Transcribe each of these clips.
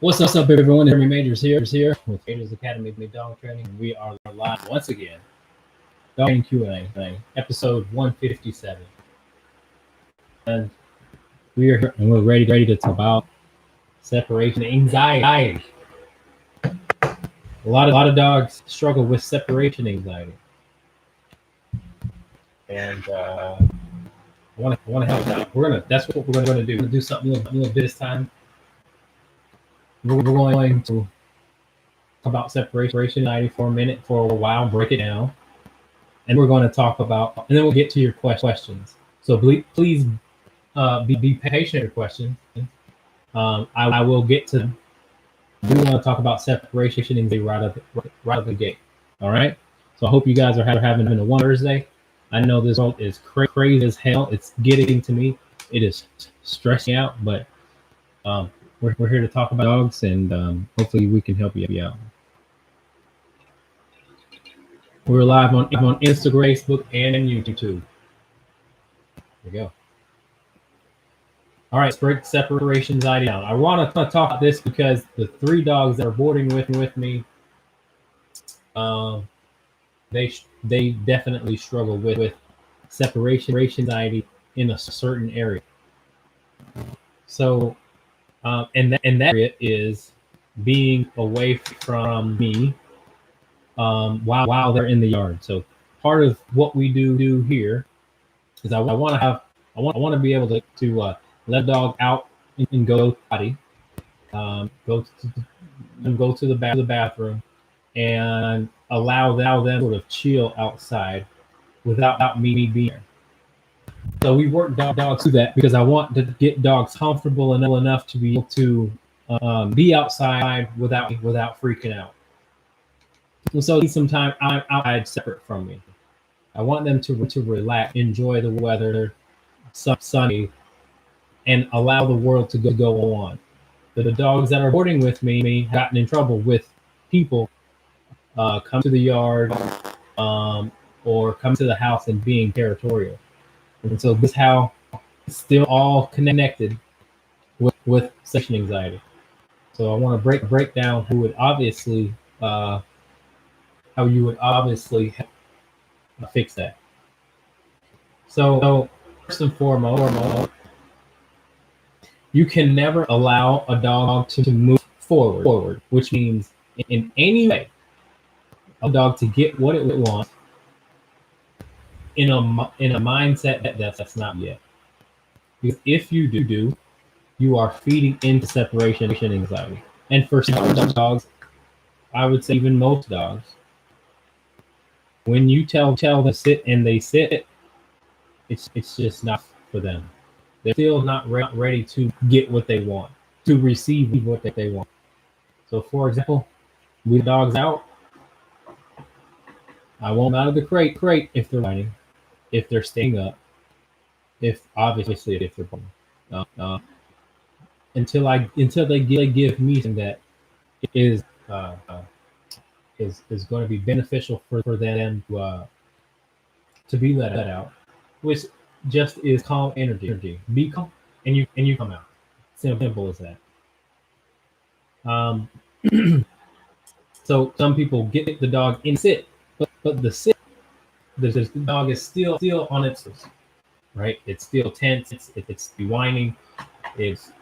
What's up, everyone? Jeremy Majors here with Majors Academy Dog Training. We are live once again. Dog Training Q&A, episode 157. And we are here and we're ready to talk about separation anxiety. A lot of dogs struggle with separation anxiety, and I want to help out. That's what we're going to do. We're going to do something a little bit this time. We're going to talk about separation anxiety for a while, break it down, and we're going to talk about, and then we'll get to your questions. So please be patient with your questions. I will get to them. We want to talk about separation anxiety right out of the gate. All right. So I hope you guys are having a wonderful Thursday. I know this world is crazy as hell. It's getting to me. It is stressing out, but we're here to talk about dogs, and hopefully we can help you out. We're live on Instagram, Facebook, and YouTube. There we go. All right, let's break separation anxiety down. I want to talk about this because the three dogs that are boarding with me, they definitely struggle with separation anxiety in a certain area. So, and that area is being away from me while they're in the yard. So part of what we do here is I want to be able to let a dog out and go potty, go to the bathroom, and allow them sort of chill outside without me being there. So we work dogs through that because I want to get dogs comfortable enough to be able to be outside without freaking out. And so some time outside separate from me. I want them to relax, enjoy the weather, sunny, and allow the world to go on. The dogs that are boarding with me have gotten in trouble with people come to the yard or come to the house and being territorial. And so this is how it's still all connected with separation anxiety. So I want to break down how you would obviously fix that. So first and foremost, you can never allow a dog to move forward, which means in any way a dog to get what it wants in a mindset that's not yet. Because if you do, you are feeding into separation anxiety. And for some dogs, I would say even most dogs, when you tell them to sit and they sit, it's just not for them. They're still not ready to get what they want, to receive what they want. So, for example, we dogs out. I want them out of the crate if they're whining, if they're staying up, if they're boring. Until they give me something that is going to be beneficial for them to be let out, which just is calm energy. Be calm, and you come out. Simple as that. So some people get the dog in sit, but the sit, the dog is still on its toes, right? It's still tense. It's whining. It's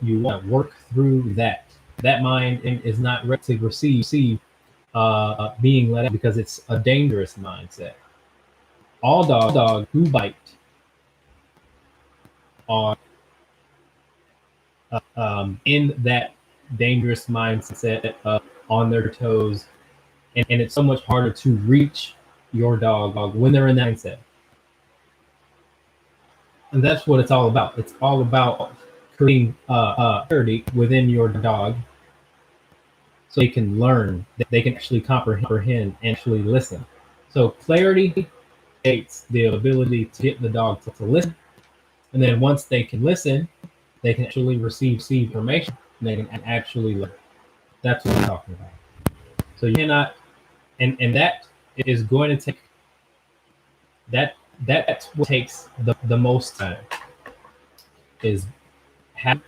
you want to work through that. That mind is not ready to receive being let out because it's a dangerous mindset. All dogs who bite are in that dangerous mindset on their toes, and it's so much harder to reach your dog when they're in that mindset. And that's what it's all about. It's all about creating clarity within your dog so they can learn, that they can actually comprehend and actually listen. So clarity creates the ability to get the dog to listen. And then once they can listen, they can actually receive information, and they can actually learn. That's what I'm talking about. So you cannot, and that is going to take, that's what takes the most time, is have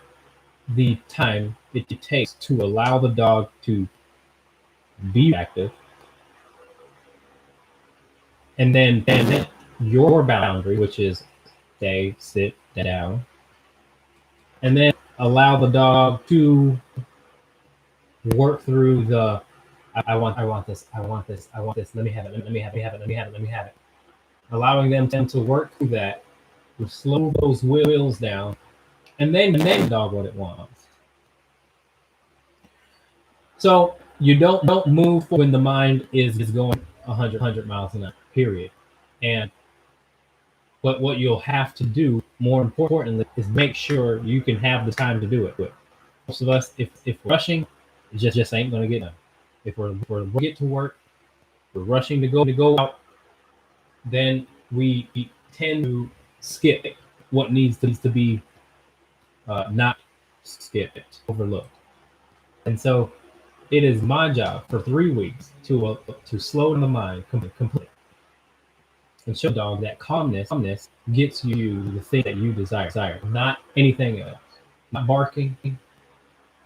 the time it takes to allow the dog to be active, and then your boundary, which is stay, sit down, and then allow the dog to work through the I want this, I want this, I want this, let me have it, let me have it, let me have it, let me have it. Allowing them to work through that, to slow those wheels down, and then the dog what it wants. So you don't move when the mind is going 100 miles an hour, period. And but what you'll have to do, more importantly, is make sure you can have the time to do it. Most of us, if we're rushing, it just ain't going to get done. If we're get to work, we're rushing to go out, then we tend to skip what needs to be not skipped, overlooked. And so it is my job for 3 weeks to slow down the mind completely and show the dog that calmness gets you the thing that you desire, not anything else. Not barking,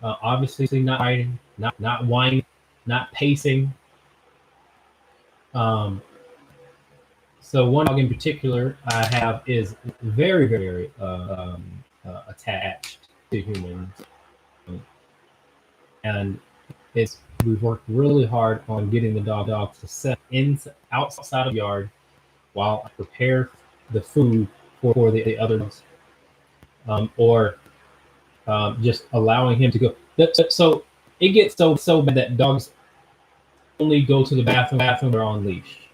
obviously not biting, not whining, not pacing. So one dog in particular I have is very attached to humans, and we've worked really hard on getting the dog to set outside of the yard while I prepare the food for the other dogs, or just allowing him to go. So it gets so bad that dogs only go to the bathroom they're on leash.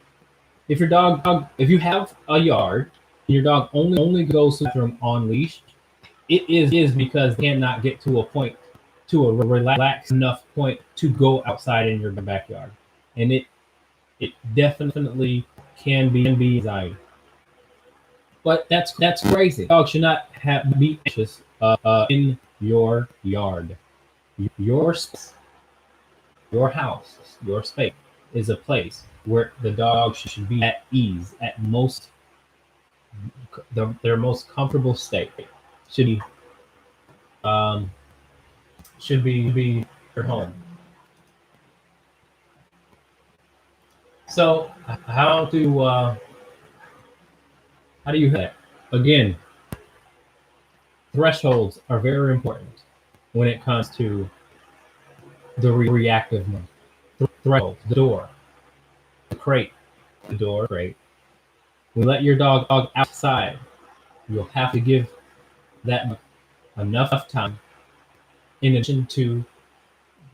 If you have a yard, and your dog only goes to the bathroom on leash, it is because they cannot get to a relaxed enough point to go outside in your backyard, and it definitely can be anxiety. But that's crazy. Dogs should not be anxious in your yard. Your space, your house, your space is a place where the dog should be at ease, at their most comfortable state. Should be your home. So how do you have that? Again, thresholds are very important when it comes to the reactive mode. Threshold, the door, the crate, the door, crate. We let your dog outside. You'll have to give that enough time, in addition to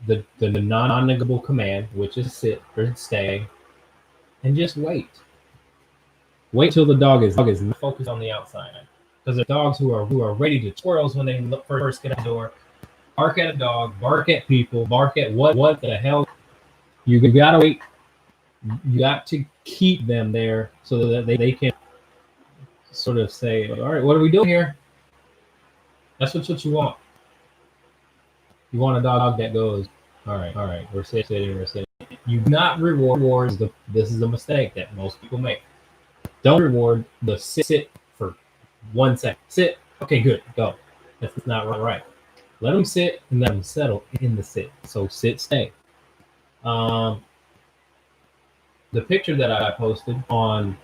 the non-negable command, which is sit or stay, and just wait. Wait till the dog is focused on the outside. Because there are dogs who are ready to twirls when they first get out the door, bark at a dog, bark at people, bark at what the hell. You gotta wait. You got to keep them there so that they can sort of say, all right, what are we doing here? That's what you want. You want a dog that goes, all right, we're sitting. You do not reward this is a mistake that most people make. Don't reward the sit for 1 second. Sit. Okay, good. Go. That's not right. Let them sit and let them settle in the sit. So sit, stay. The picture that I posted on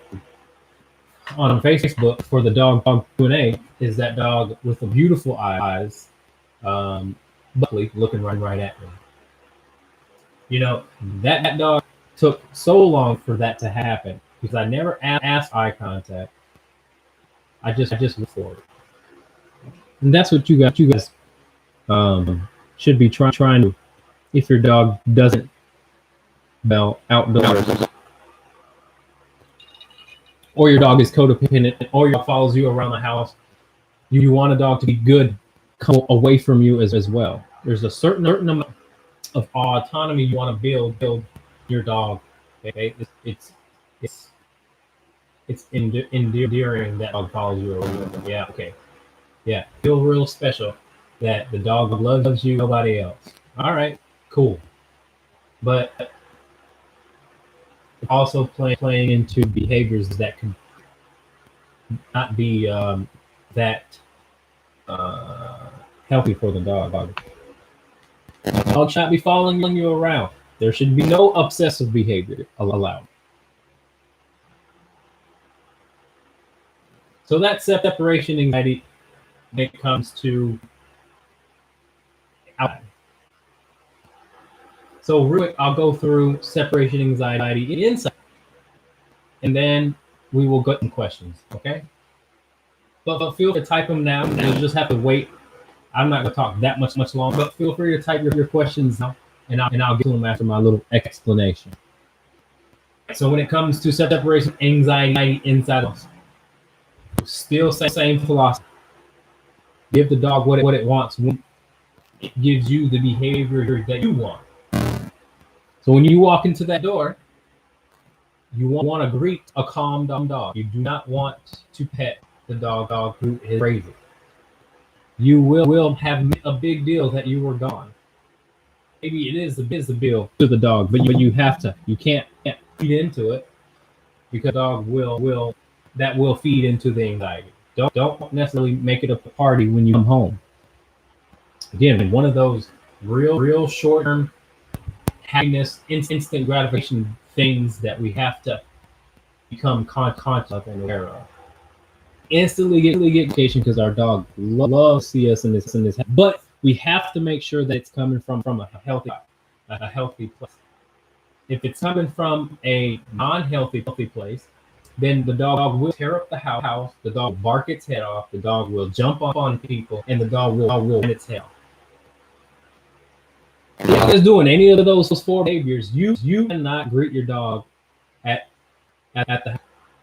Facebook for the dog Q&A is that dog with the beautiful eyes, Buckley, looking right at me. You know, that dog took so long for that to happen because I never asked eye contact. I just looked for it, and that's what you guys should be trying to. If your dog doesn't outdoors, or your dog is codependent, or your dog follows you around the house, you want a dog to be good, come away from you as well. There's a certain amount of autonomy you want to build your dog. Okay, it's endearing that dog follows you around. Yeah, okay, yeah, feel real special that the dog loves you, nobody else. All right, cool, but also playing into behaviors that can not be that healthy for the dog. The dog should not be following you around. There should be no obsessive behavior allowed. So that separation anxiety when it comes to outside. So real quick, I'll go through separation anxiety inside, and then we will get some questions, okay? But feel free to type them now. You'll just have to wait. I'm not going to talk that much longer, but feel free to type your questions now, and I'll get to them after my little explanation. So when it comes to separation anxiety inside of us, still same philosophy. Give the dog what it wants when it gives you the behavior that you want. So when you walk into that door, you want to greet a calm dog. You do not want to pet the dog who is crazy. You will have a big deal that you were gone. Maybe it is a bill to the dog, but you can't feed into it, because dog will feed into the anxiety. Don't necessarily make it a party when you come home. Again, one of those real short-term happiness, instant gratification things that we have to become conscious of and aware of. Instantly get gratification because our dog loves to see us in this, but we have to make sure that it's coming from a healthy place. If it's coming from a non-healthy place, then the dog will tear up the house, the dog will bark its head off, the dog will jump up on people, and the dog will run its tail. If the dog is doing any of those four behaviors, you cannot greet your dog at the house.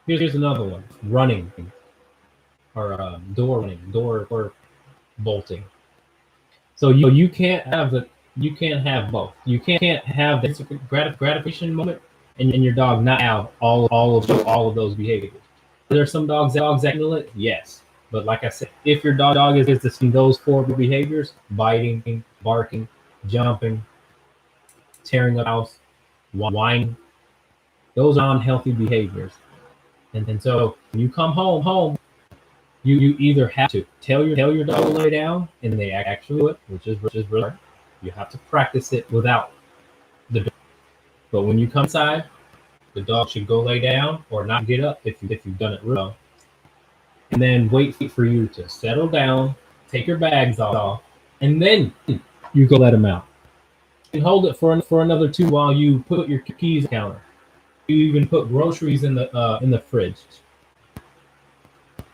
Here's another one: running, or door bolting. So you can't have both. You can't have the gratification moment and your dog not have all of those behaviors. There are some dogs that handle it, yes. But like I said, if your dog is displaying those four behaviors: biting, barking, jumping, tearing up the house, whining, those are unhealthy behaviors. And so when you come home, you either have to tell your dog to lay down, and they actually do it, which is really hard. You have to practice it without the dog. But when you come inside, the dog should go lay down or not get up if you've done it well. And then wait for you to settle down, take your bags off, and then you go let them out. And hold it for another 2 while you put your keys on the counter. You even put groceries in the fridge.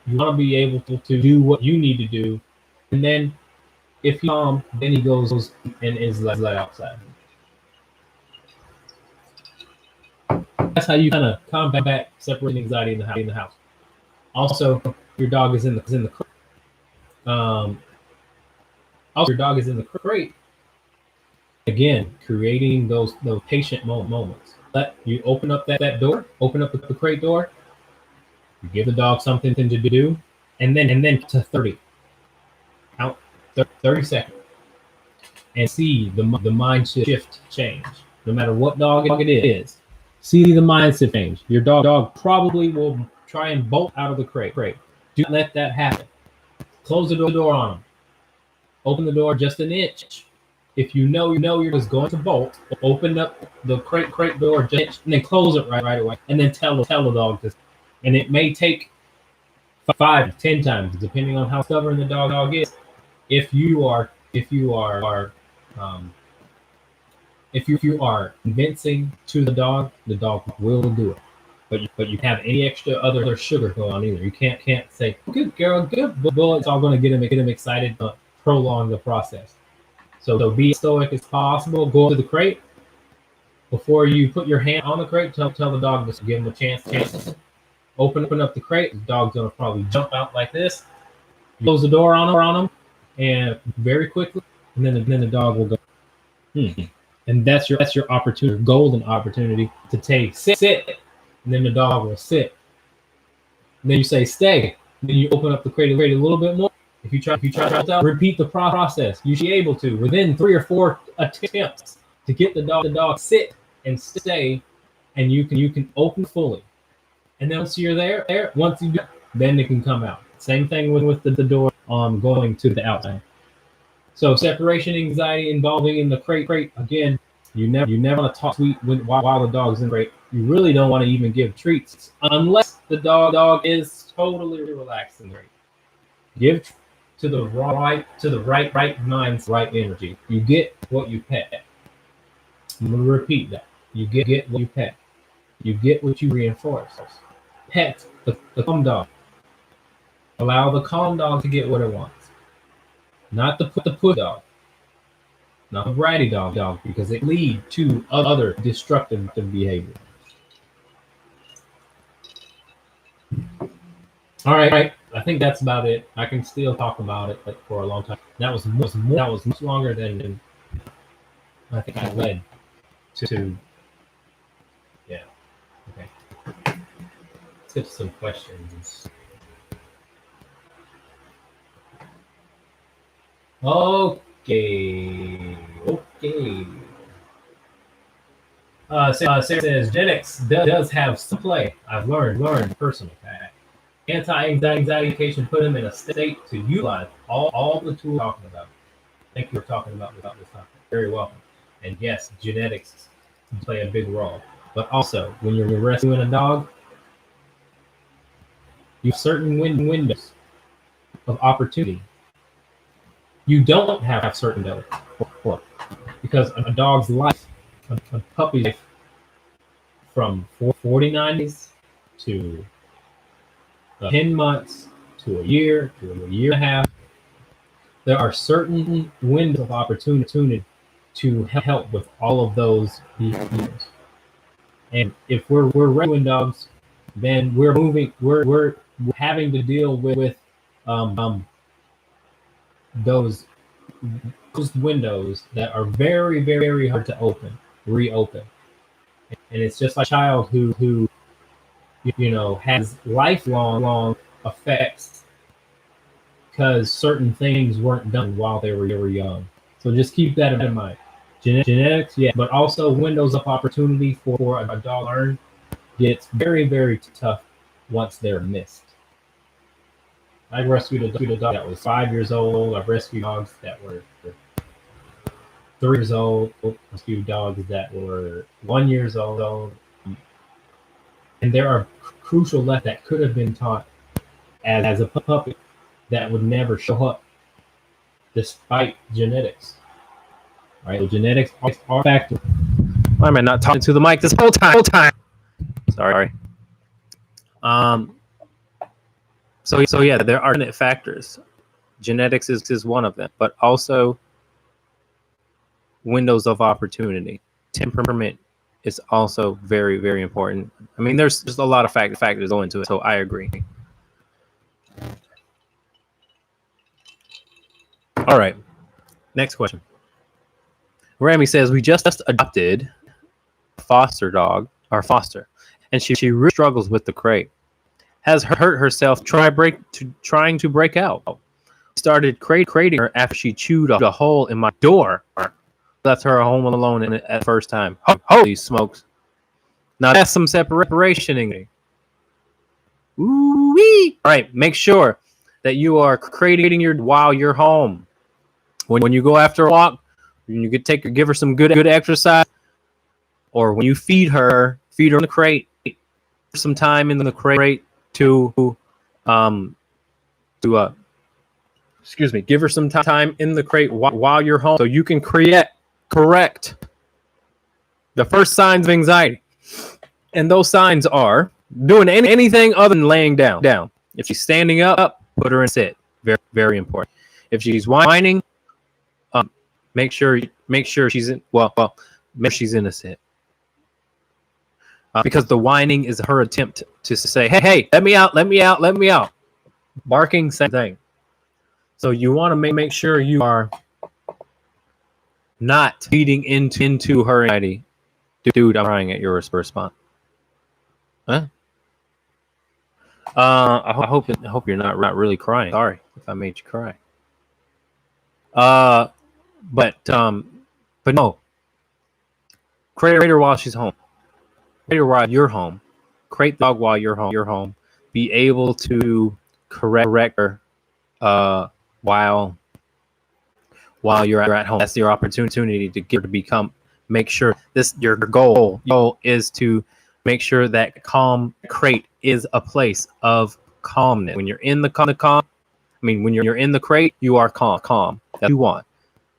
You want to be able to do what you need to do, and then if he's calm, then he goes and is let outside. That's how you kind of combat separating anxiety in the house. Also, your dog is in the crate. Also, your dog is in the crate. Again, creating those patient moments. Let you open up that door, open up the crate door. You give the dog something to do, and then to 30. Count 30 seconds, and see the mind shift change. No matter what dog it is, see the mindset change. Your dog probably will try and bolt out of the crate. Do not let that happen. Close the door on them. Open the door just an inch. If you know you're just going to bolt, open up the crate door just an inch, and then close it right away. And then tell the dog this. And it may take 5 to 10 times, depending on how stubborn the dog is. If you are convincing to the dog will do it. But you can't have any extra other sugar going on either. You can't say good girl, good boy. It's all going to get him excited, but prolong the process. So be as stoic as possible. Go to the crate before you put your hand on the crate. Tell the dog, just give him a chance. Open up the crate. The dog's gonna probably jump out like this. You close the door on him, and very quickly, and then the dog will go. And that's your opportunity, golden opportunity to sit, and then the dog will sit. And then you say stay. And then you open up the crate a little bit more. If you try to repeat the process, you should be able to within 3 or 4 attempts to get the dog sit and stay, and you can open fully. And then once you're there, once you do, then it can come out. Same thing with the door going to the outside. So separation anxiety involving in the crate again. You never want to talk sweet while the dog's in the crate. You really don't want to even give treats unless the dog is totally relaxed in the crate. Give to the right minds, right energy. You get what you pet. I'm gonna repeat that. You get what you pet. You get what you reinforce. Pet the calm dog. Allow the calm dog to get what it wants. Not the push dog. Not the bratty dog, because it leads to other destructive behavior. All right. I think that's about it. I can still talk about it, but for a long time. That was much longer than I think I led to. Yeah. Okay. Let's get to some questions. Okay. Sarah says genetics does have some play. I've learned personally. Anti-anxiety medication put him in a state to utilize all the tools we're talking about. Thank you for talking about this topic. Very welcome. And yes, genetics play a big role. But also, when you're rescuing a dog, you have certain windows of opportunity. You don't have certain windows because a dog's life, a puppy's life, from 49 days to 10 months to a year to a year and a half, there are certain windows of opportunity to help with all of those behaviors. And if we're rescuing dogs, then we're having to deal with those windows that are very, very hard to reopen. And it's just like a child who has lifelong effects because certain things weren't done while they were young. So just keep that in mind. Genetics, yeah, but also windows of opportunity for a dog to learn gets very, very tough once they're missed. I rescued a dog that was 5 years old. I've rescued dogs that were 3 years old. Rescued dogs that were 1 year old. And there are crucial lessons that could have been taught as a puppy that would never show up despite genetics. Right? So genetics are a factor. Why am I not talking to the mic this whole time? Sorry. So yeah, there are factors. Genetics is one of them, but also windows of opportunity. Temperament is also very, very important. I mean, there's just a lot of factors go into it. So I agree. All right. Next question. Rami says, we just adopted a foster dog, our foster, and she really struggles with the crate. Has hurt herself trying to break out. Started crating her after she chewed a hole in my door. Left her home alone at first time. Holy smokes. Now that's some separation. Ooh-wee. All right, make sure that you are crating while you're home. When you go after a walk, when you give her some good exercise, or when you feed her in the crate, some time in the crate to give her some time in the crate while you're home so you can correct the first signs of anxiety. And those signs are doing anything other than laying down. If she's standing up, put her in sit. Very, very important. If she's whining, make sure she's in. Make sure she's in a sit. Because the whining is her attempt to say, hey, let me out. Barking, same thing. So you want to make sure you are not feeding into her anxiety. Dude, I'm crying at your response. Huh? I hope you're not really crying. Sorry if I made you cry. But no. Crate her while she's home. Crate her while you're home. Crate the dog while you're home. Be able to correct her while while you're at home. That's your opportunity to make sure your goal is to make sure that calm crate is a place of calmness. When you're in the calm, when you're in the crate, you are calm. That's what you want.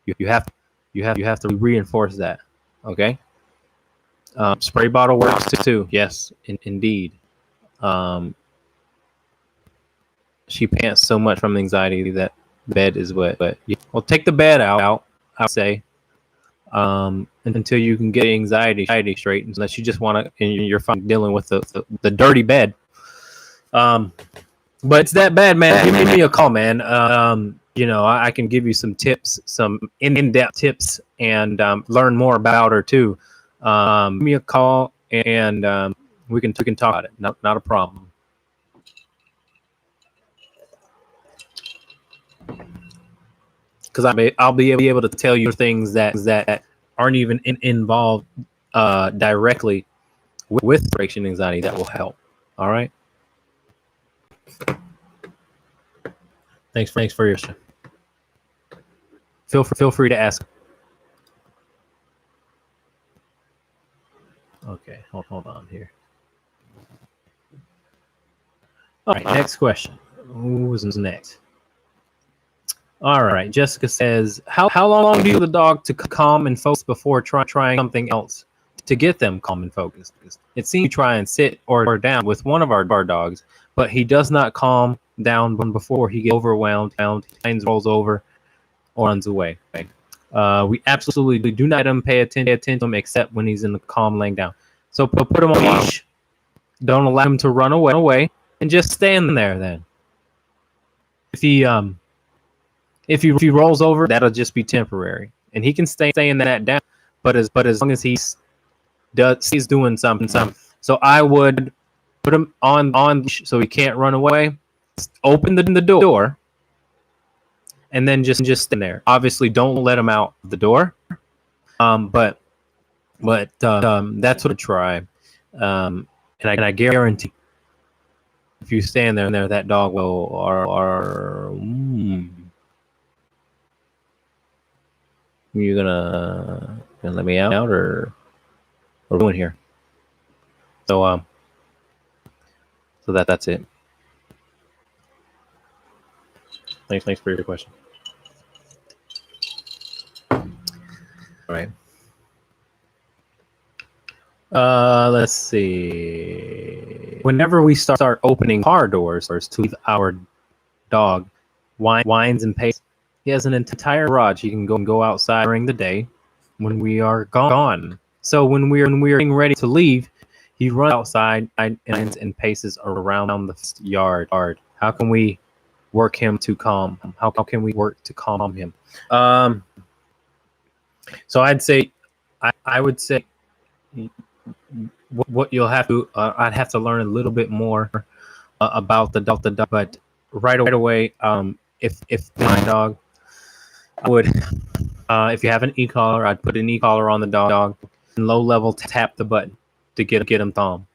You have to reinforce that. Okay. Spray bottle works too. Yes, indeed. She pants so much from anxiety that the bed is wet. But well, take the bed out. I would say, until you can get anxiety straight, unless you just want to, and you're fine dealing with the dirty bed. But it's that bad, man. Give me a call, man. I can give you some tips, some in-depth tips, and learn more about her too. Give me a call, and we can talk about it. Not a problem. Because I'll be able to tell you things that aren't even involved directly with separation anxiety that will help. All right. Thanks for your question. Feel free to ask. Okay, hold on here. All right, next question. Who's next? All right, Jessica says, how long do you the dog to calm and focus before trying something else to get them calm and focused? It seems you try and sit or down with one of our dogs, but he does not calm down before he gets overwhelmed, rolls over, or runs away. We absolutely do not let him pay attention to him except when he's in the calm laying down. So put him on a leash. Don't allow him to run away, and just stand there. Then, if he rolls over, that'll just be temporary, and he can stay in that down. But as long as he's doing something. So I would put him on so he can't run away. Open the door, and then just stand there. Obviously, don't let him out the door. But that's what I try. And I guarantee, if you stand there, that dog will. You gonna let me out or what are we doing here? So that's it. Thanks for your question. All right. Let's see. Whenever we start opening car doors to leave our dog whines and pays, he has an entire garage. He can go outside during the day when we are gone. So when we're getting ready to leave, he runs outside and paces around the yard. How can we work him to calm? How can we work to calm him? So I'd say, I would say, what you'll have to, I'd have to learn a little bit more about the dog. But right away, if my dog, I would, if you have an e-collar, I'd put an e-collar on the dog and low level tap the button to get him calm.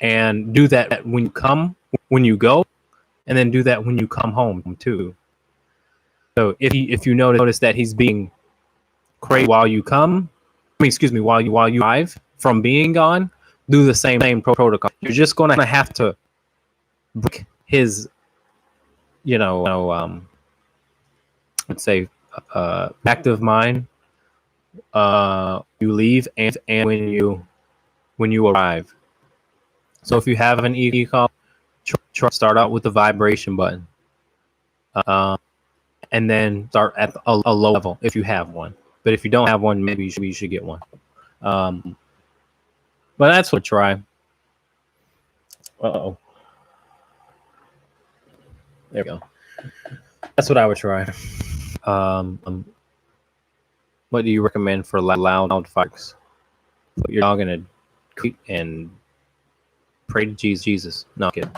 And do that when you go, and then do that when you come home too. So if you notice that he's being crazy while you while you arrive from being gone, do the same protocol. You're just going to have to break his, let's say, active mind. You leave and when you arrive. So if you have an e-call, start out with the vibration button, and then start at a low level if you have one. But if you don't have one, maybe you should get one. But that's what I try. Uh-oh. There we go. That's what I would try. What do you recommend for loud fights? Put your dog in a crate and pray to Jesus. No, kid.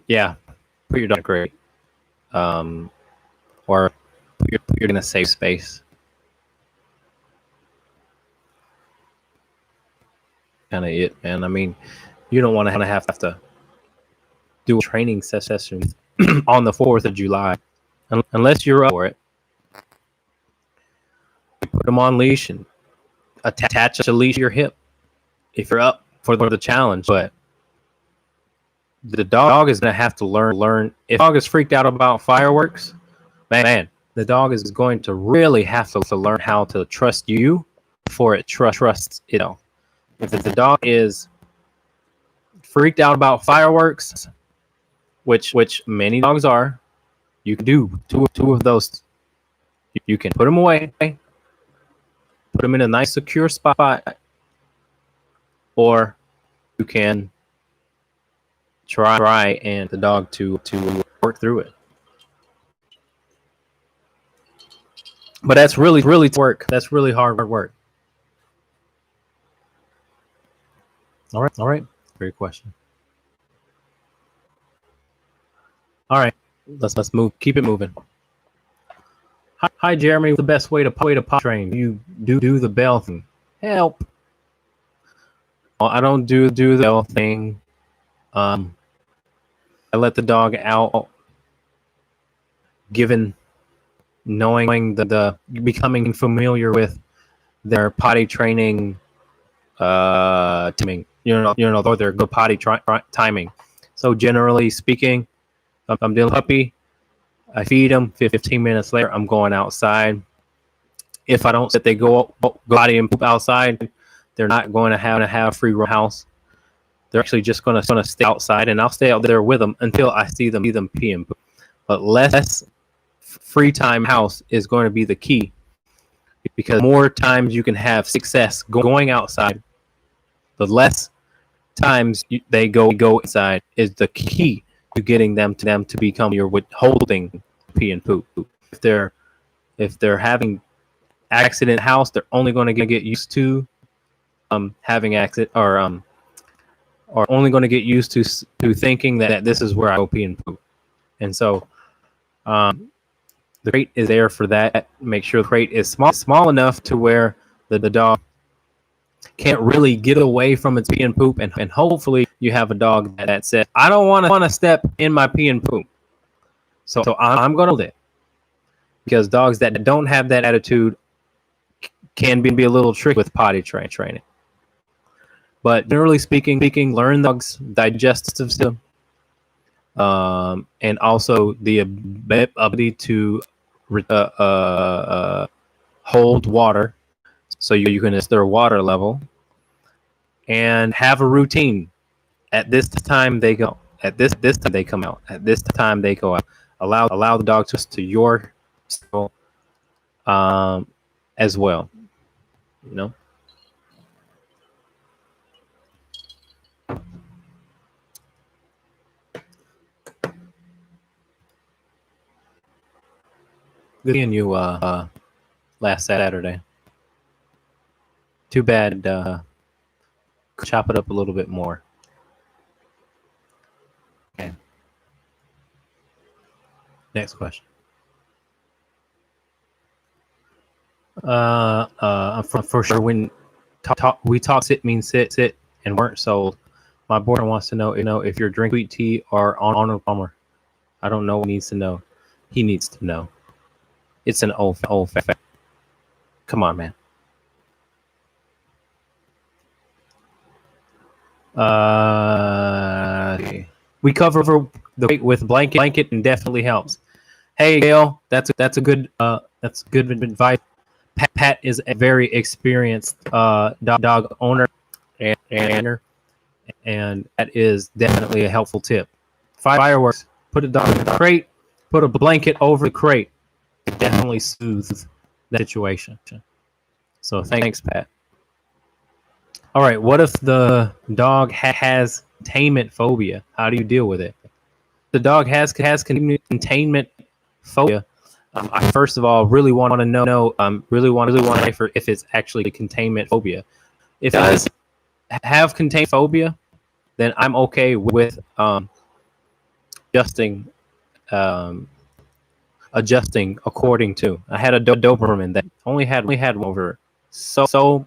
Yeah, put your dog in a crate. Or put your in a safe space. Kind of it, man. I mean, you don't want to have to do a training session on the 4th of July unless you're up for it. Put them on leash and attach a leash to your hip if you're up for the challenge. But the dog is going to have to learn. If the dog is freaked out about fireworks, man, the dog is going to really have to learn how to trust you before it trusts it. If the dog is freaked out about fireworks, which many dogs are, you can do two of those. You can put them away, put them in a nice secure spot, or you can try and the dog to work through it. But that's really work. That's really hard work. All right. Great question. All right, let's move. Keep it moving. Hi, Jeremy. The best way to pop train? You do the bell thing. Help. Well, I don't do the bell thing. I let the dog out, knowing the becoming familiar with their potty training timing. Or their good potty timing. So generally speaking, if I'm dealing with a puppy, I feed them. 15 minutes later, I'm going outside. If I don't let they go potty and poop outside, they're not going to have free roam house. They're actually just going to stay outside, and I'll stay out there with them until I see them pee and poop. But less free time house is going to be the key, because more times you can have success going outside, the less times they go inside is the key to getting them to become your withholding pee and poop. If they're having accident house, they're only going to get used to having accident or only going to get used to thinking that this is where I go pee and poop. And so the crate is there for that. Make sure the crate is small enough to where the dog can't really get away from its pee and poop, and hopefully you have a dog that says, I don't want to step in my pee and poop, so I'm going to hold it. Because dogs that don't have that attitude can be a little tricky with potty training. But generally speaking, learn the dog's digestive system, and also the ability to hold water, so you can adjust their water level, and have a routine. At this time they go. At this time they come out. At this time they go out. Allow the dog to your schedule, as well. Good seeing you last Saturday. Too bad chop it up a little bit more. Okay. Next question. For sure, when we talk sit means sit and weren't sold. My boyfriend wants to know if you're drinking sweet tea or on a plumber. I don't know what he needs to know. He needs to know. It's an old fact. Come on, man. We cover the weight with blanket and definitely helps. Hey, Gail, that's a good advice. Pat is a very experienced dog owner and that is definitely a helpful tip. Fireworks, put a dog in the crate, put a blanket over the crate. It definitely soothes that situation. So thanks, Pat. All right, what if the dog has containment phobia? How do you deal with it? The dog has containment phobia. I first of all really want to know. Really want to know if it's actually containment phobia. If it does have containment phobia, then I'm okay with adjusting according to. I had a Doberman that only had one over. So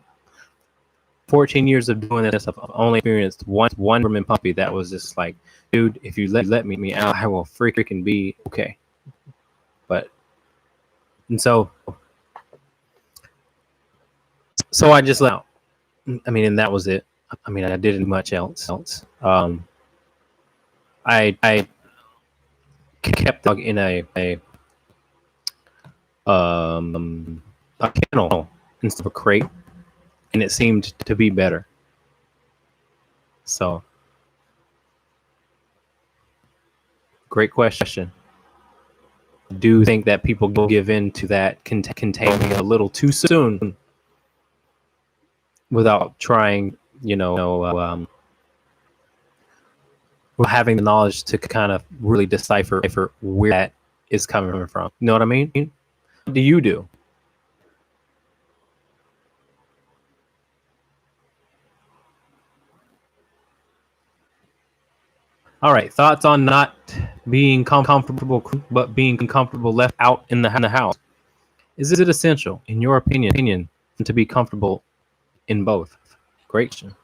14 years of doing this, I've only experienced one Doberman puppy that was just like, dude, if you let me out, I will freaking be okay. But and so I just let out. I mean, and that was it. I mean, I didn't much else. I kept the dog in a kennel instead of a crate, and it seemed to be better. So, great question. Do you think that people give in to that containing a little too soon without trying, having the knowledge to kind of really decipher where that is coming from? You know what I mean? What do you do? All right, thoughts on not being comfortable, but being comfortable left out in the house. Is it essential, in your opinion, to be comfortable in both? Great question.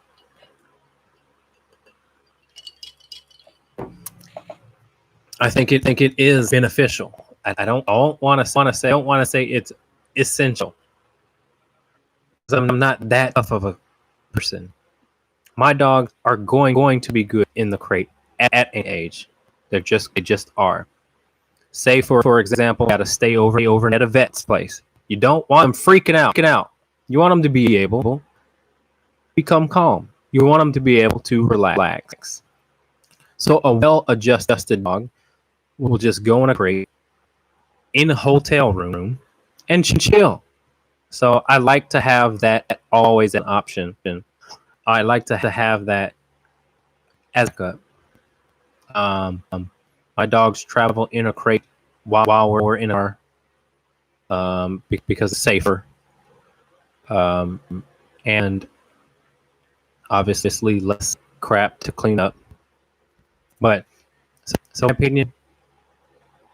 I think it is beneficial. I don't want to say it's essential, because I'm not that tough of a person. My dogs are going to be good in the crate at an age. They just are. Say for example, got to stay over at a vet's place. You don't want them freaking out. You want them to be able to become calm. You want them to be able to relax. So a well-adjusted dog will just go in a crate in a hotel room and chill. So I like to have that always an option. I like to have that as a my dogs travel in a crate while we're in our because it's safer, and obviously less crap to clean up. But so in my opinion,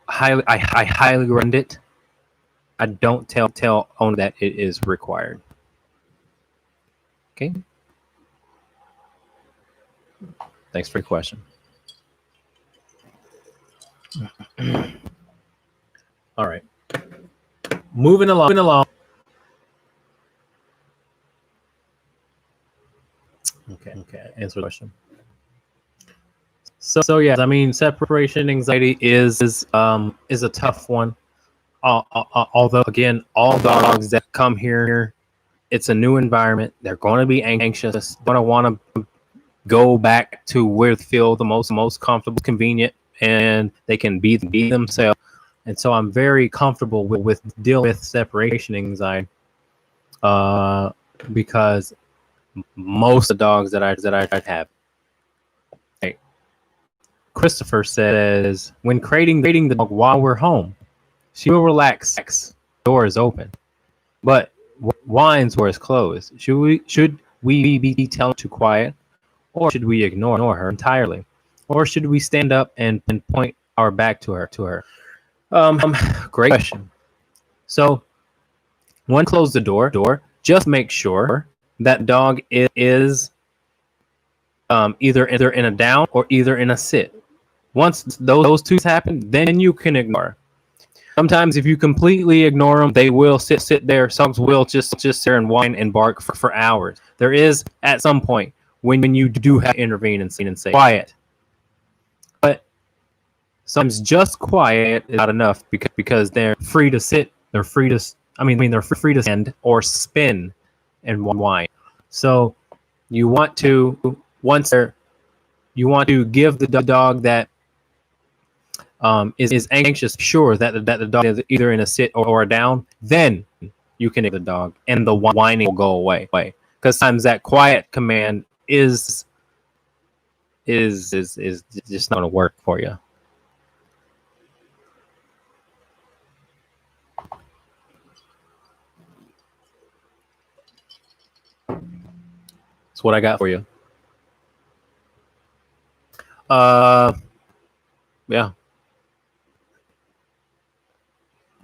I highly recommend it. I don't tell owner that it is required. Okay. Thanks for your question. All right. Moving along. Okay. Answer the question. So yeah, I mean, separation anxiety is a tough one. Although again, all dogs that come here, it's a new environment. They're going to be anxious. Going to want to go back to where they feel the most comfortable, convenient, and they can be themselves. And so I'm very comfortable with dealing with separation anxiety, because most of the dogs that I have. Hey, Christopher says, when crating the dog while we're home, she will relax. Door is open, but Whine's door is closed. Should we be telling her to quiet, or should we ignore her entirely, or should we stand up and point our back to her? Great question. So, when close the door, just make sure that dog is either in a down or either in a sit. Once those two happen, then you can ignore. Sometimes if you completely ignore them, they will sit there. Some will just sit there and whine and bark for hours. There is at some point when you do have to intervene and say quiet. But sometimes just quiet is not enough, because they're free to sit. They're free to stand or spin and whine. So you want to give the dog that is anxious, sure that the dog is either in a sit or a down, then you can ignore the dog and the whining will go away. Because sometimes that quiet command is just not going to work for you. That's what I got for you. Yeah.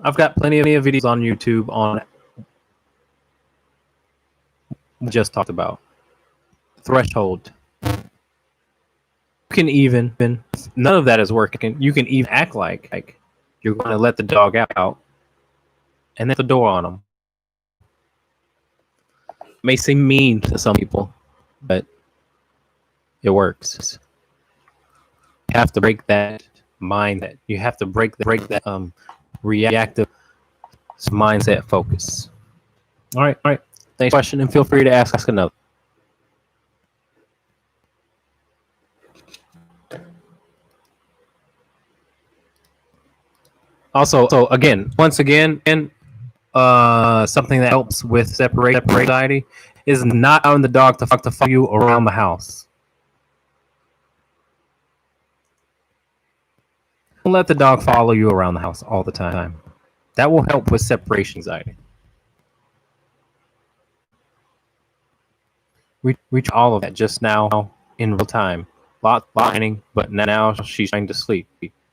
I've got plenty of videos on YouTube on we just talked about threshold. You can even, none of that is working. You can even act like You're going to let the dog out and then the door on them. It may seem mean to some people, but it works. You have to break that mindset. You have to break that reactive mindset focus. All right. Thanks for question, and feel free to ask another. Also, once again, something that helps with separation anxiety is not allowing the dog to follow you around the house. Don't let the dog follow you around the house all the time. That will help with separation anxiety. We reach all of that just now in real time. Whining, but now she's trying to sleep.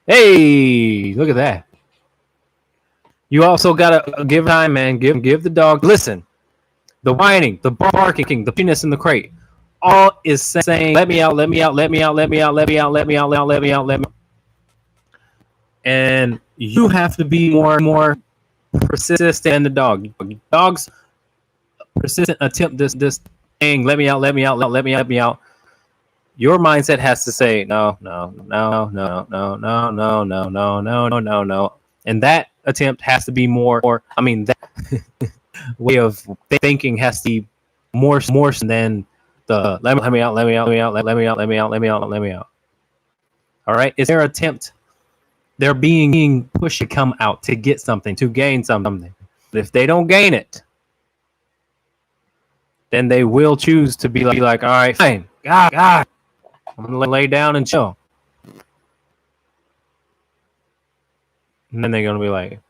Hey, look at that. You also gotta give time, man. Give the dog. Listen, the whining, the barking, the penis in the crate, all is saying, "Let me out, let me out, let me out, let me out, let me out, let me out, let me out, let me out." And you have to be more persistent than the dog. Dog's persistent attempt this thing, let me out, let me out, let me out, let me out. Your mindset has to say no, and that attempt has to be more. I mean, that way of thinking has to be more than the let me out, let me out, let me out, let me out, let me out, let me out, let me out. All right, is their attempt? They're being pushed to come out, to get something, to gain something. But if they don't gain it, then they will choose to be like, all right, fine, God, I'm gonna lay down and chill. And then they're gonna be like,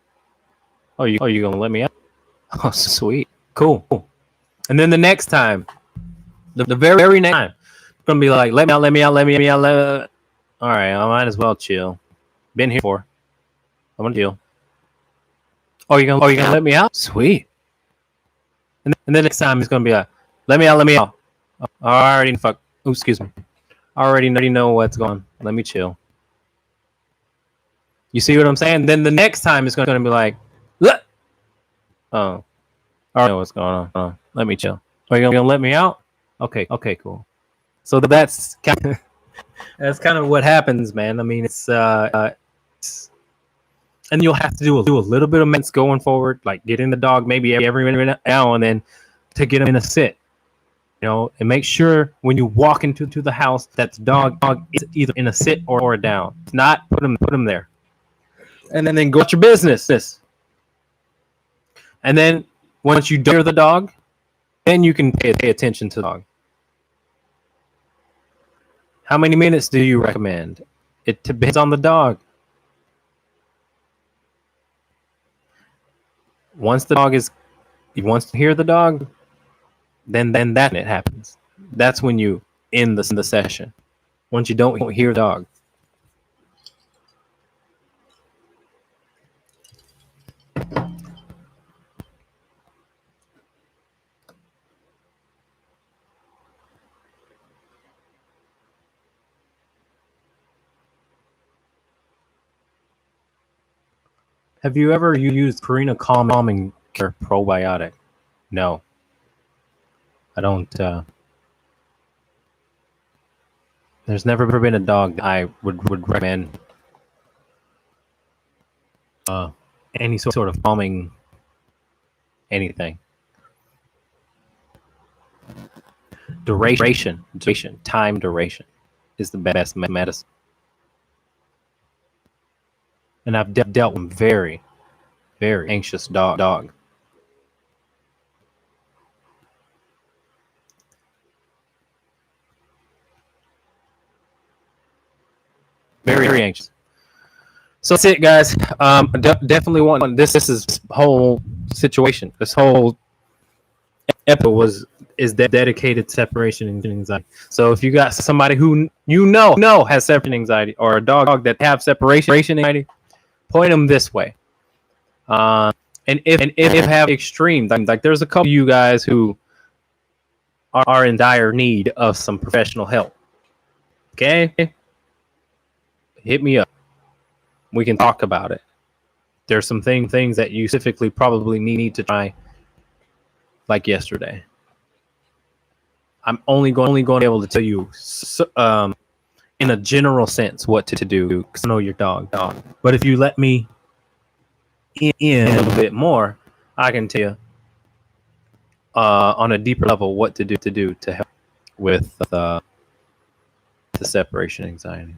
oh, you gonna let me out? Oh, sweet, cool. And then the next time, the very next time, gonna be like, let me out, let me out, let me out. All right, I might as well chill. Been here before. I'm gonna deal. Oh, you gonna let me out? Sweet. And then next time he's gonna be like, let me out, let me out. I already fuck. Oh, excuse me. I already know what's going on. Let me chill. You see what I'm saying? Then the next time it's gonna be like, oh, I already know what's going on. Let me chill. Are you gonna let me out? Okay, cool. So that's kind of what happens, man. I mean, it's and you'll have to do a little bit of maintenance going forward, like getting the dog maybe every minute now and then to get him in a sit, and make sure when you walk into the house that the dog is either in a sit or a down. If not, put him there, and then go about your business. And then once you hear the dog, then you can pay attention to the dog. How many minutes do you recommend? It depends on the dog. Once the dog he wants to hear the dog, then that it happens. That's when you end the session. Once you don't hear the dog. Have you ever used Purina Calming Care probiotic? No. I don't. There's never been a dog that I would recommend any sort of calming anything. Duration, time duration is the best medicine. And I've dealt with very, very anxious dog. Very, very anxious. So that's it, guys. Definitely want this is whole situation. This whole episode is dedicated to separation anxiety. So if you got somebody who know has separation anxiety, or a dog that have separation anxiety, point them this way. And if have extremes, like there's a couple of you guys who are in dire need of some professional help. Okay, hit me up. We can talk about it. there's some things that you specifically probably need to try, like yesterday. I'm only going to be able to tell you in a general sense what to do, because I know your dog. But if you let me in a little bit more, I can tell you on a deeper level what to do to help with the separation anxiety.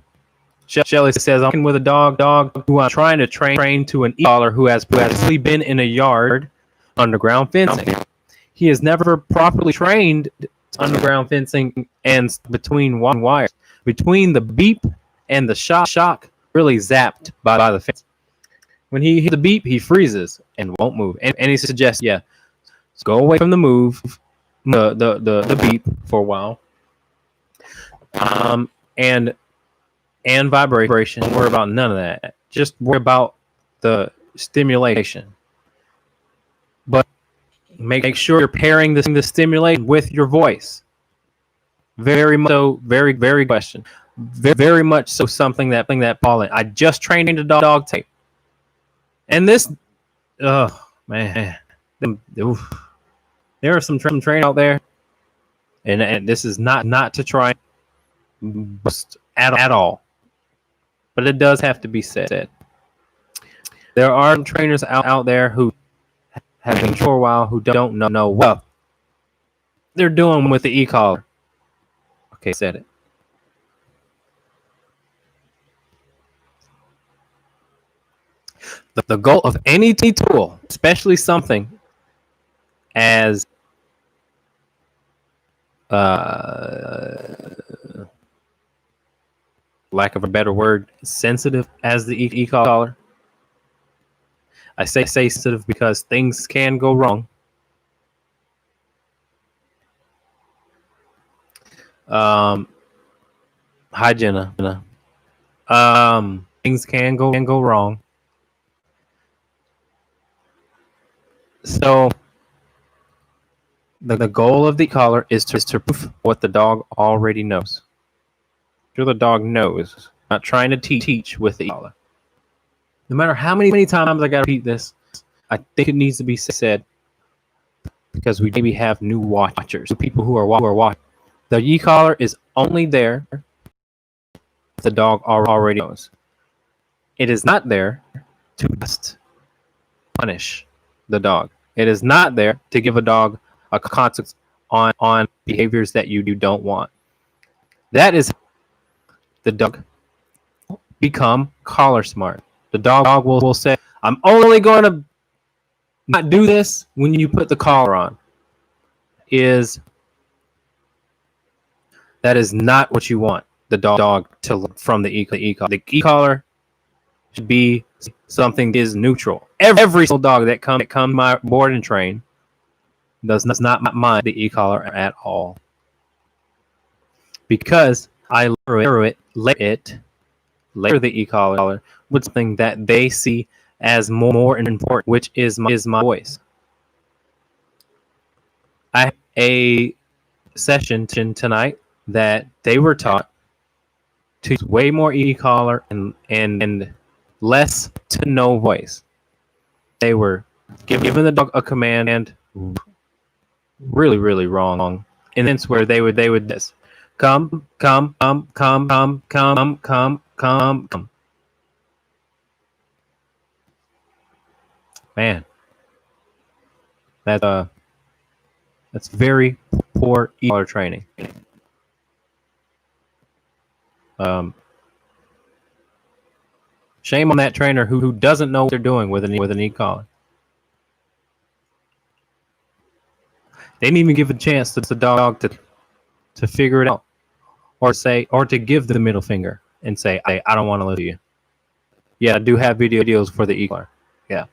Shelly says, I'm working with a dog who I'm trying to train to an e-collar who has previously been in a yard underground fencing. He has never properly trained underground fencing and between wires. Between the beep and the shock, really zapped by the fence. When he hits the beep, he freezes and won't move. And he suggests, go away from the beep for a while. And vibration. Don't worry about none of that. Just worry about the stimulation. But make sure you're pairing the stimulation with your voice. Very much so, very question. Very much so something that Paul, I just trained a dog tape. And this, oh man, there are some train out there, and this is not to try at all, but it does have to be said. There are trainers out there who have been for a while who don't know what they're doing with the e-collar. Okay, said it. The goal of any tool, especially something as lack of a better word, sensitive as the e-collar. I say sensitive because things can go wrong. Hi, Jenna. Things can go wrong. So the goal of the collar is to prove what the dog already knows. Sure, the dog knows. Not trying to teach with the collar. No matter how many times I got to repeat this, I think it needs to be said because we maybe have new watchers, people who are watching. The e-collar is only there if the dog already knows. It is not there to just punish the dog. It is not there to give a dog a consequence on behaviors that you don't want. That is the dog become collar smart. The dog will say, I'm only going to not do this when you put the collar on. That is not what you want the dog to learn from the e-collar. The e-collar should be something that is neutral. Every single dog that come my board and train does not mind the e-collar at all. Because I layer the e-collar with something that they see as more important, which is my voice. I have a session tonight that they were taught to use way more e-collar and less to no voice. They were giving the dog a command and really wrong. And that's where they would this. Come. Man, that's very poor e-collar training. Shame on that trainer who doesn't know what they're doing with an e-collar. They didn't even give a chance to the dog to figure it out, or to give the middle finger and say, I don't want to listen to you. Yeah, I do have videos for the e-collar. Yeah.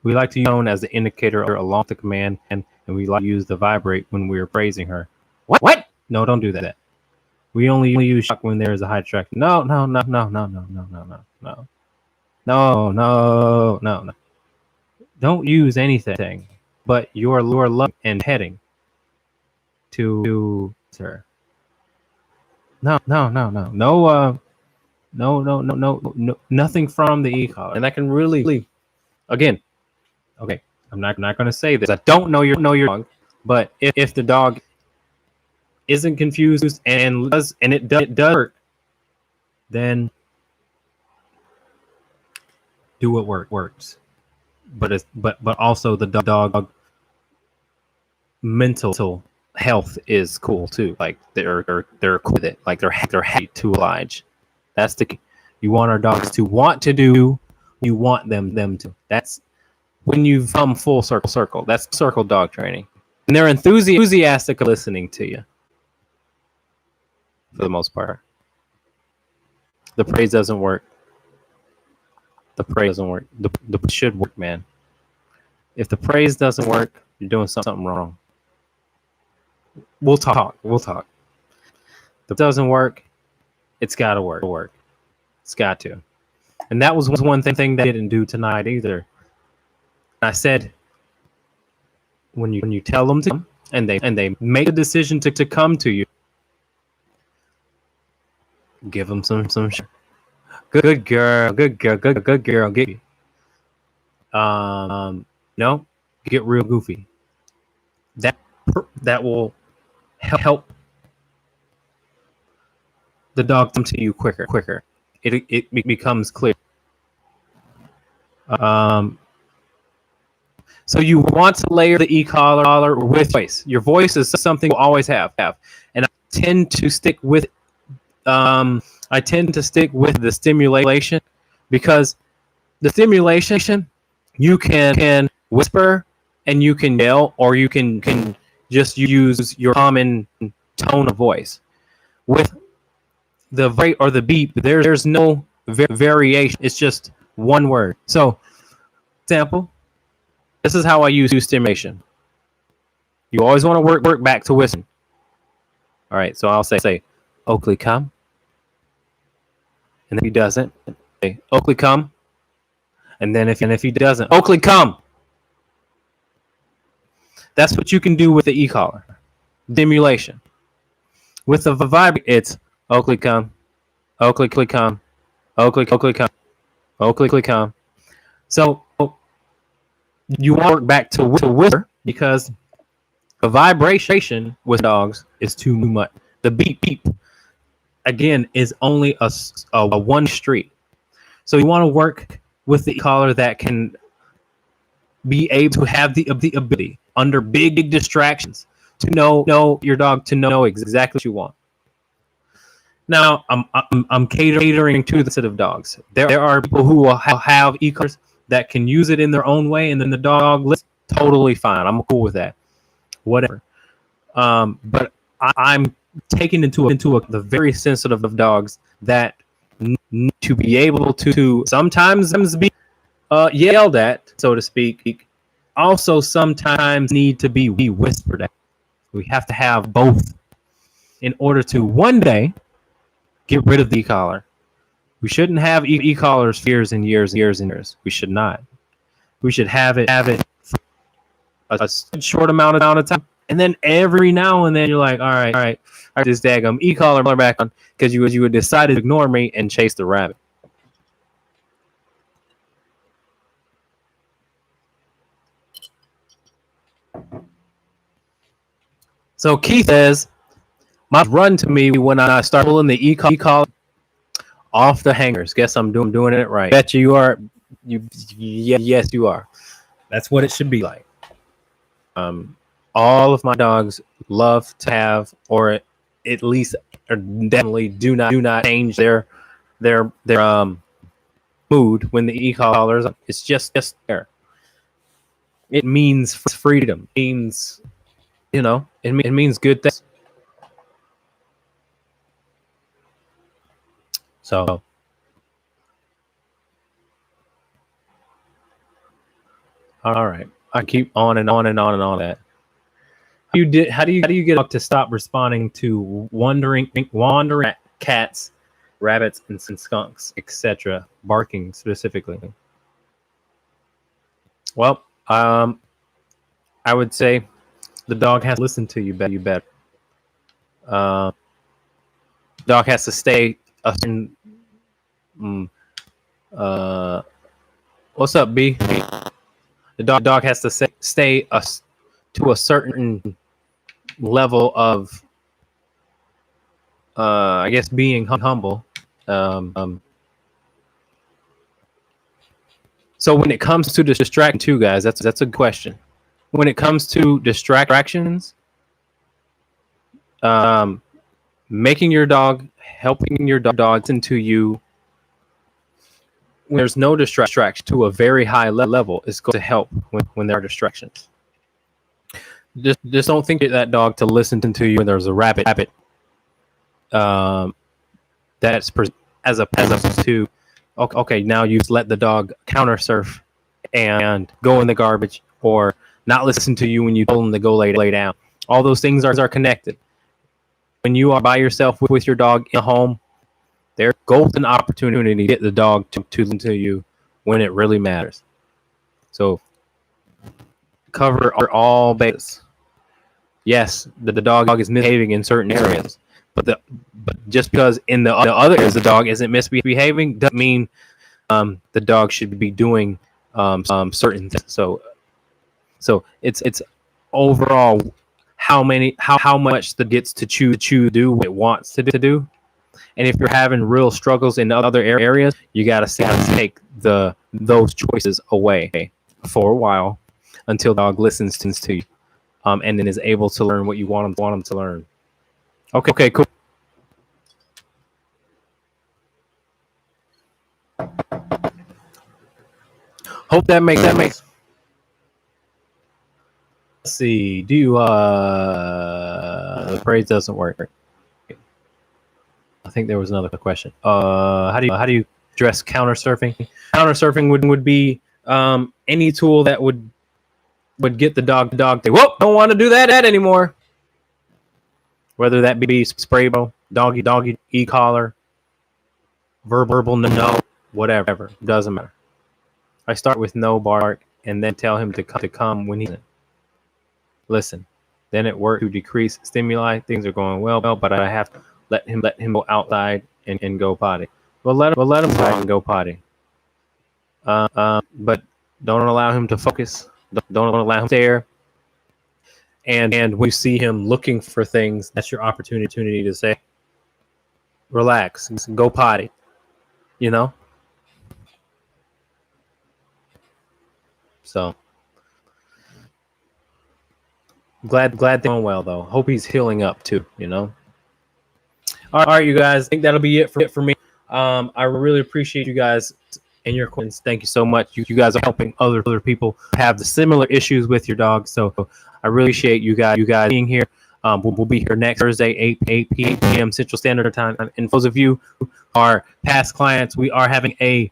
We like to use known as the indicator along with the command, and we like to use the vibrate when we're praising her. What? No, don't do that. We only use shock when there is a high track. No. Don't use anything but your love and heading to her. No, nothing from the e-collar. And that can really, again, okay, I'm not going to say this. I don't know your dog, but if the dog isn't confused and it does work, then do what works. But also the dog mental health is cool too. Like they're cool with it. Like they're happy to oblige. That's the key. You want our dogs to want to do. You want them to. That's when you've come full circle. That's circle dog training, and they're enthusiastic of listening to you. For the most part, the praise doesn't work. The praise doesn't work. The should work, man. If the praise doesn't work, you're doing something wrong. We'll talk. If it doesn't work, it's got to work. It's got to. And that was one thing that I didn't do tonight either. I said, when you tell them to come, and they make a decision to come to you, give them some good girl. Get you. No, get real goofy. That will help the dog come to you quicker. It becomes clear. So you want to layer the e-collar with voice. Your voice is something you always have, and I tend to stick with. I tend to stick with the stimulation because the stimulation you can whisper and you can yell, or you can just use your common tone of voice. With the rate or the beep, there's no variation. It's just one word. So, example, this is how I use stimulation. You always want to work back to whistling. All right, so I'll say, Oakley, come. And if he doesn't, say, Oakley, come. And then if he doesn't, Oakley, come. That's what you can do with the e-collar. Stimulation. With the vibrate, it's Oakley, come. Oakley, come. Oakley, come. Oakley, come. So you want to work back to whisper because the vibration with dogs is too much. The beep again is only a one street. So you want to work with the collar that can be able to have the ability under big distractions to know your dog, to know exactly what you want. Now I'm catering to the set of dogs. There are people who will have e-collars that can use it in their own way, and then the dog lives totally fine. I'm cool with that. Whatever. But I'm taking into the very sensitive of dogs that need to be able to sometimes be yelled at, so to speak. Also, sometimes need to be whispered at. We have to have both in order to one day get rid of the e-collar. We shouldn't have e-collars for years and years. We should not. We should have it for a short amount of time, and then every now and then you're like, all right, I got this daggum e-collar back on, because you would decide to ignore me and chase the rabbit. So Keith says, "My run to me when I start pulling the e-collar off the hangers." Guess I'm doing it right. Bet you are. Yes, you are. That's what it should be like. All of my dogs love to have, or at least, or definitely do not change their mood when the e-collar is on. It's just there. It means freedom. It means, it means good things. So, all right. I keep on and on that. How do you get up to stop responding to wandering cats, rabbits, and skunks, etc., barking specifically? Well, I would say the dog has to listen to you better. Dog has to stay a certain. What's up, B? The dog has to stay to a certain level of, I guess, being humble. So when it comes to distraction, too, guys, that's a good question. When it comes to distractions, making your dog, helping your dog listen to you when there's no distraction to a very high level is going to help when there are distractions. Just don't think that dog to listen to you when there's a rabbit. That's as opposed to, okay, now you've let the dog counter surf and go in the garbage, or not listen to you when you told him to go lay down. All those things are connected. When you are by yourself with your dog in the home, there's golden opportunity to get the dog to listen to you when it really matters. So cover all bases. Yes, the dog is misbehaving in certain areas, but just because in the other areas the dog isn't misbehaving doesn't mean the dog should be doing certain things. So it's overall how much the gets to do what it wants to do. And if you're having real struggles in other areas, you gotta take those choices away for a while until the dog listens to you, and then is able to learn what you want them to learn. Okay, cool. Hope that makes sense. Let's see. Do you the phrase doesn't work? I think there was another question. How do you address counter surfing? Counter surfing would be any tool that would get the dog to, whoa, don't want to do that anymore. Whether that be spray ball, doggy e-collar, verbal no, whatever, doesn't matter. I start with no bark and then tell him to come when he's in. Listen, then it worked to decrease stimuli. Things are going well, but I have to let him go outside and go potty. Well, let him go and go potty. But don't allow him to focus. Don't allow him to stare. And when you see him looking for things, that's your opportunity to say, relax, go potty. You know? So glad they're doing well though. Hope he's healing up too, you know. All right, you guys. I think that'll be it for me. I really appreciate you guys and your questions. Thank you so much. You guys are helping other people have the similar issues with your dog. So I really appreciate you guys being here. We'll be here next Thursday, 8 p.m. Central Standard Time. And for those of you who are past clients, we are having a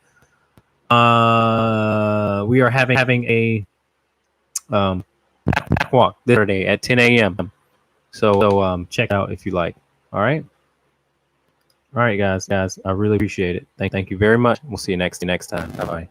pack walk this Saturday at 10 a.m. So check it out if you like. All right, guys. I really appreciate it. Thank you very much. We'll see you next time. Bye bye.